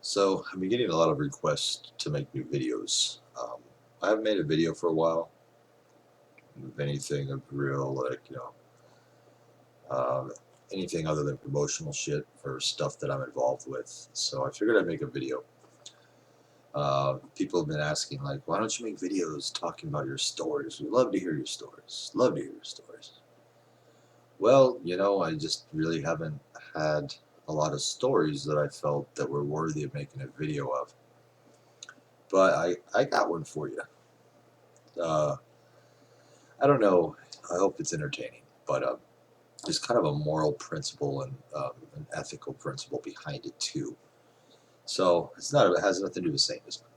So I've been getting a lot of requests to make new videos. I haven't made a video for a while, of anything of real, like, um, anything other than promotional shit for stuff that I'm involved with. So I figured I'd make a video. People have been asking, like, why don't you make videos talking about your stories? We love to hear your stories. Love to hear your stories. Well, I just really haven't had a lot of stories that I felt that were worthy of making a video of. But I got one for you. Uh, I don't know. I hope it's entertaining, but there's kind of a moral principle and an ethical principle behind it too. So it's not. It has nothing to do with Satanism.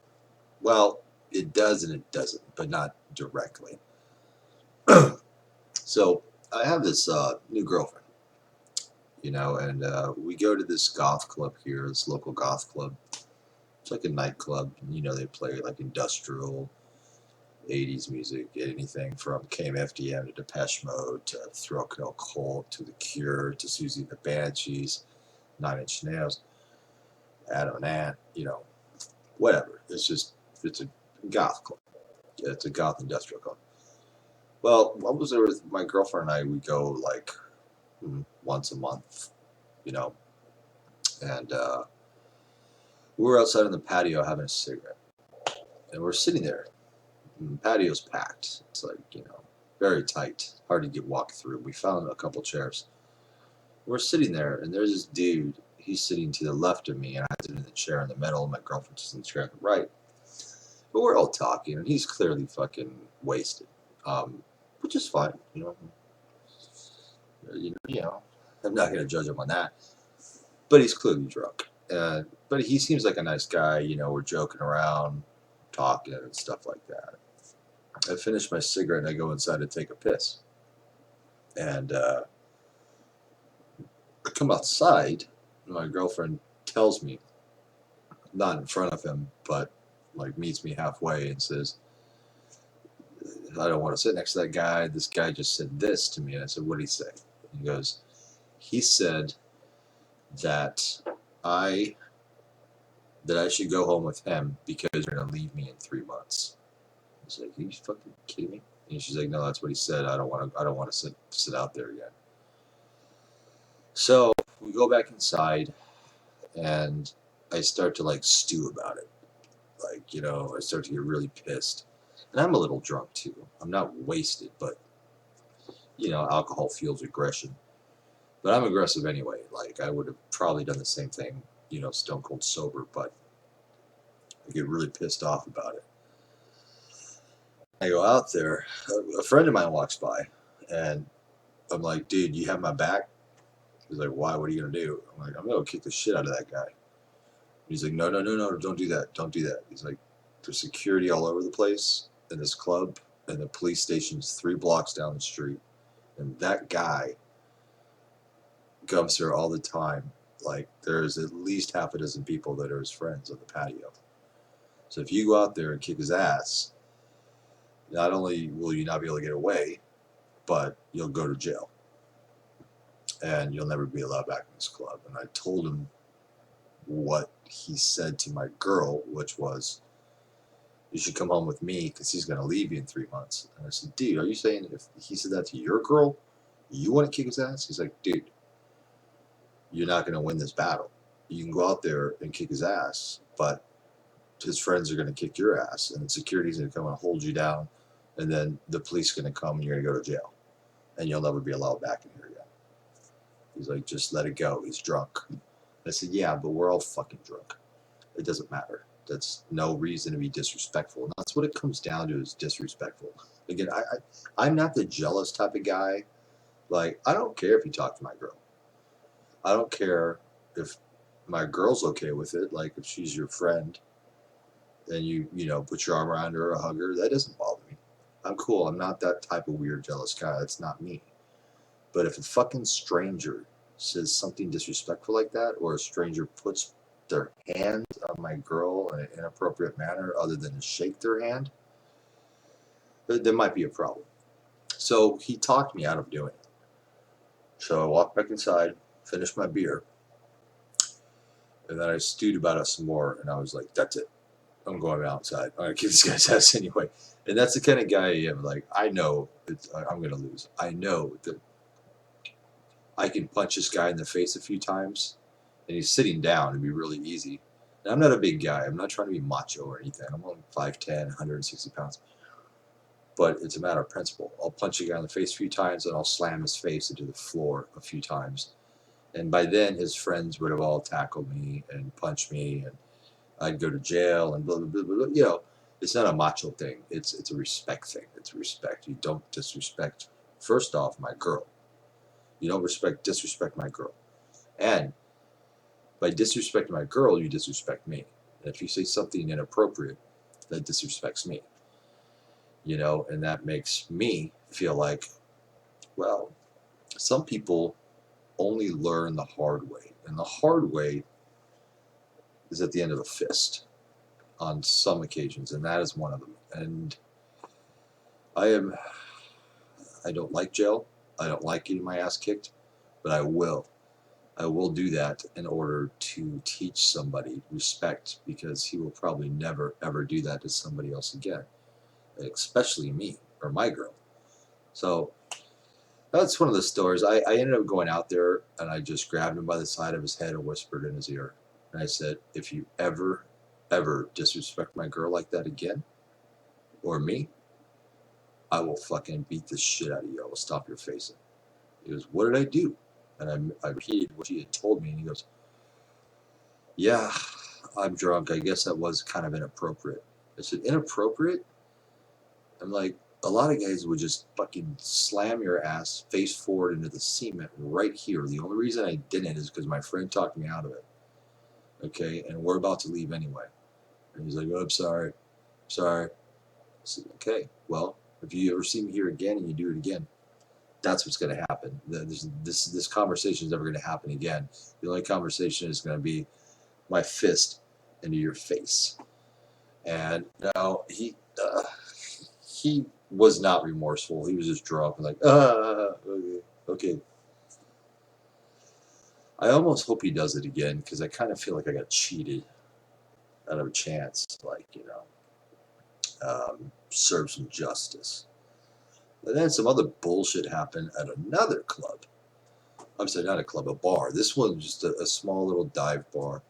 Well, it does and it doesn't, but not directly. So I have this new girlfriend, and we go to this goth club here, this local goth club. It's like a nightclub. They play like industrial 80s music, anything from KMFDM to Depeche Mode to Throat Kill Cult to The Cure to Susie and the Banshees, 9 Inch Nails, Adam and Ant, whatever. It's a goth club. It's a goth industrial club. Well, I was there with my girlfriend and I. We go like once a month, you know, and we were outside on the patio having a cigarette, and we're sitting there. And the patio's packed. It's like, very tight, hard to get walk through. We found a couple chairs. We're sitting there, and there's this dude. He's sitting to the left of me, and I sit in the chair in the middle, and my girlfriend's in the chair on the right. But we're all talking, and he's clearly fucking wasted, which is fine, I'm not gonna judge him on that. But he's clearly drunk. But he seems like a nice guy. We're joking around, talking, and stuff like that. I finish my cigarette, and I go inside to take a piss. And I come outside, and my girlfriend tells me, not in front of him, but like meets me halfway and says, I don't want to sit next to that guy. This guy just said this to me. And I said, what did he say? He goes, he said that I should go home with him because you're going to leave me in 3 months. I was like, are you fucking kidding me? And she's like, no, that's what he said. I don't want to sit out there again. So we go back inside, and I start to like stew about it. Like, I start to get really pissed. And I'm a little drunk too. I'm not wasted, but alcohol fuels aggression. But I'm aggressive anyway. Like, I would have probably done the same thing, stone cold sober, but I get really pissed off about it. I go out there, a friend of mine walks by, and I'm like, dude, you have my back? He's like, why? What are you going to do? I'm like, I'm going to kick the shit out of that guy. He's like, no, don't do that. Don't do that. He's like, there's security all over the place in this club, and the police station's 3 blocks down the street. And that guy comes here all the time. Like, there's at least half a dozen people that are his friends on the patio. So if you go out there and kick his ass, not only will you not be able to get away, but you'll go to jail. And you'll never be allowed back in this club. And I told him what he said to my girl, which was, you should come home with me because he's going to leave you in 3 months. And I said, dude, are you saying if he said that to your girl, you want to kick his ass? He's like, dude, you're not going to win this battle. You can go out there and kick his ass, but his friends are going to kick your ass, and security's going to come and hold you down, and then the police are going to come, and you're going to go to jail, and you'll never be allowed back in here again. He's like, just let it go. He's drunk. I said, yeah, but we're all fucking drunk. It doesn't matter. That's no reason to be disrespectful. And that's what it comes down to, is disrespectful. Again, I'm not the jealous type of guy. Like, I don't care if you talk to my girl. I don't care if my girl's okay with it. Like, if she's your friend and you put your arm around her or hug her, that doesn't bother me. I'm cool. I'm not that type of weird jealous guy. That's not me. But if a fucking stranger says something disrespectful like that, or a stranger puts their hand on my girl in an inappropriate manner other than to shake their hand, there might be a problem. So he talked me out of doing it. So I walked back inside, finished my beer, And then I stewed about it some more, and I was like, that's it. I'm going outside. I'm going to kick this guy's ass anyway. And that's the kind of guy I am. Like, I know I'm going to lose. I know that I can punch this guy in the face a few times, and he's sitting down. It'd be really easy. And I'm not a big guy. I'm not trying to be macho or anything. I'm only 5'10", 160 pounds. But it's a matter of principle. I'll punch a guy in the face a few times, and I'll slam his face into the floor a few times. And by then, his friends would have all tackled me and punched me, and I'd go to jail and blah, blah, blah, blah. You know, it's not a macho thing. It's a respect thing. It's respect. You don't disrespect, first off, my girl. You don't disrespect my girl. And by disrespecting my girl, you disrespect me. And if you say something inappropriate, that disrespects me. You know, and that makes me feel like, well, some people only learn the hard way. And the hard way is at the end of a fist on some occasions, and that is one of them. And I don't like jail. I don't like getting my ass kicked, but I will do that in order to teach somebody respect, because he will probably never ever do that to somebody else again, especially me or my girl. So that's one of the stories. I ended up going out there, and I just grabbed him by the side of his head and whispered in his ear, and I said, if you ever disrespect my girl like that again, or me, I will fucking beat the shit out of you. I will stop your face. He goes, what did I do? And I repeated what she had told me, and he goes, yeah, I'm drunk. I guess that was kind of inappropriate. I said, inappropriate? I'm like, a lot of guys would just fucking slam your ass face forward into the cement right here. The only reason I didn't is because my friend talked me out of it. Okay, and we're about to leave anyway. And he's like, oh, I'm sorry. Sorry. I said, okay, well, if you ever see me here again and you do it again, that's what's going to happen. This conversation is never going to happen again. The only conversation is going to be my fist into your face. And now he was not remorseful. He was just drunk and like, okay. I almost hope he does it again, because I kind of feel like I got cheated out of a chance, like, serve some justice. And then some other bullshit happened at another club. I'm sorry, not a club, a bar. This one was just a small little dive bar.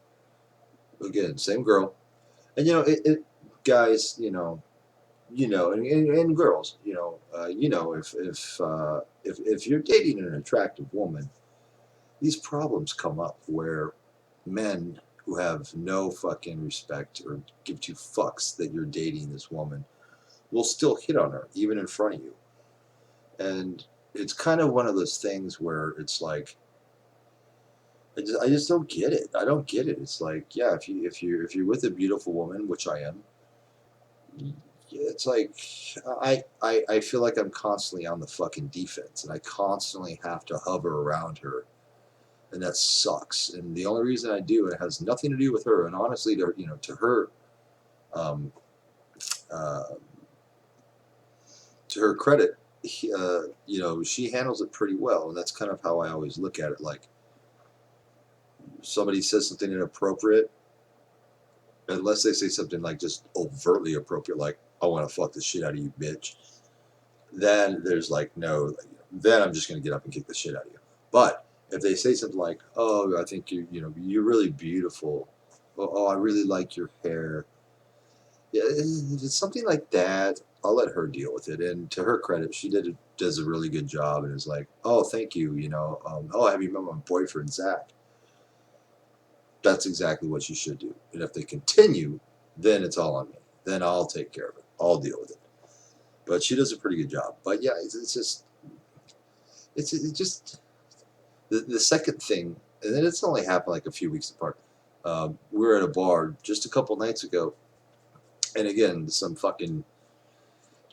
Again, same girl. And guys, and girls, if you're dating an attractive woman, these problems come up where men who have no fucking respect or give two fucks that you're dating this woman will still hit on her, even in front of you. And it's kind of one of those things where it's like, I just don't get it. I don't get it. It's like, yeah, if you're with a beautiful woman, which I am, it's like I feel like I'm constantly on the fucking defense, and I constantly have to hover around her, and that sucks. And the only reason I do, it has nothing to do with her, and honestly, to her, um, uh, to her credit, she handles it pretty well, and that's kind of how I always look at it. Like, somebody says something inappropriate, unless they say something like just overtly appropriate, like, I want to fuck the shit out of you, bitch, then there's like, no, then I'm just going to get up and kick the shit out of you. But if they say something like, oh, I think you're really beautiful. Oh, I really like your hair. Yeah, it's something like that. I'll let her deal with it. And to her credit, she does a really good job, and is like, oh, thank you. Oh, have you met my boyfriend, Zach? That's exactly what you should do. And if they continue, then it's all on me. Then I'll take care of it. I'll deal with it. But she does a pretty good job. But yeah, it's just the second thing, and then it's only happened like a few weeks apart. We were at a bar just a couple nights ago, and again, some fucking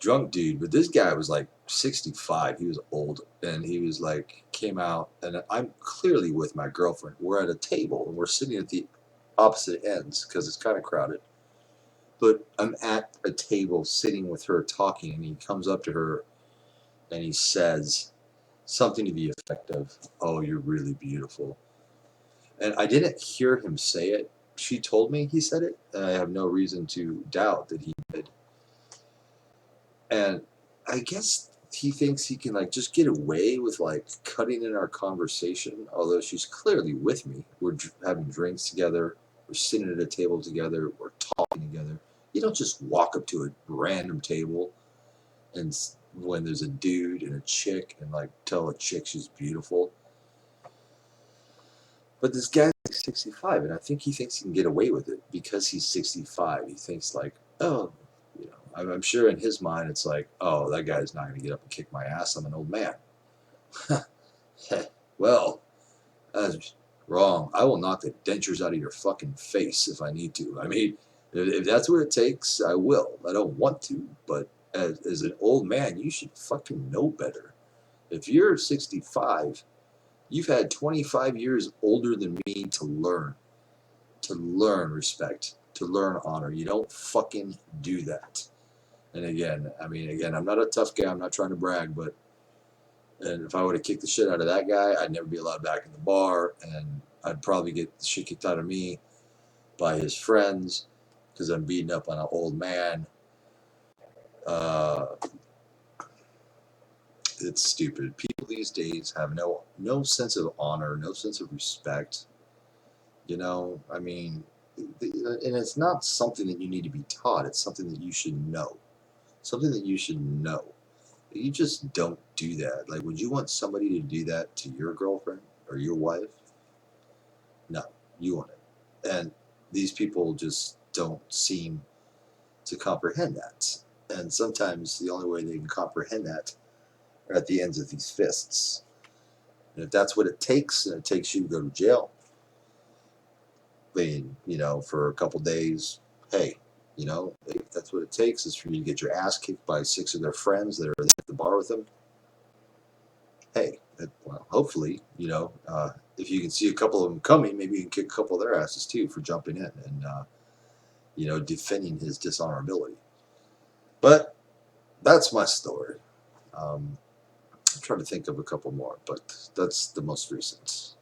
drunk dude, but this guy was like 65. He was old, and he was like, came out, and I'm clearly with my girlfriend. We're at a table, and we're sitting at the opposite ends because it's kind of crowded. But I'm at a table sitting with her talking, and he comes up to her and he says something to the effect of, oh, you're really beautiful. And I didn't hear him say it. She told me he said it, and I have no reason to doubt that he did. And I guess he thinks he can like just get away with like cutting in our conversation, although she's clearly with me. We're having drinks together, we're sitting at a table together, we're talking together. You don't just walk up to a random table and when there's a dude and a chick and like tell a chick she's beautiful. But this guy's like 65, and I think he thinks he can get away with it because he's 65. He thinks like, oh, you know, I'm sure in his mind it's like, oh, that guy's not going to get up and kick my ass. I'm an old man. Well, that's wrong. I will knock the dentures out of your fucking face if I need to. I mean, if that's what it takes, I will. I don't want to, but as an old man, you should fucking know better. If you're 65, you've had 25 years older than me to learn respect, to learn honor. You don't fucking do that. And again, I mean, again, I'm not a tough guy. I'm not trying to brag, but and if I would have kicked the shit out of that guy, I'd never be allowed back in the bar, and I'd probably get the shit kicked out of me by his friends because I'm beating up on an old man. Uh, it's stupid. People these days have no sense of honor, no sense of respect. You know, I mean, and it's not something that you need to be taught. It's something that you should know. Something that you should know. You just don't do that. Like, would you want somebody to do that to your girlfriend or your wife? No, you want it. And these people just don't seem to comprehend that. And sometimes the only way they can comprehend that are at the ends of these fists. And if that's what it takes, and it takes you to go to jail, then, you know, for a couple days, hey, you know, if that's what it takes is for you to get your ass kicked by 6 of their friends that are at the bar with them, hey, well, hopefully, you know, if you can see a couple of them coming, maybe you can kick a couple of their asses too for jumping in and, you know, defending his dishonorability. But that's my story. I'm trying to think of a couple more, but that's the most recent.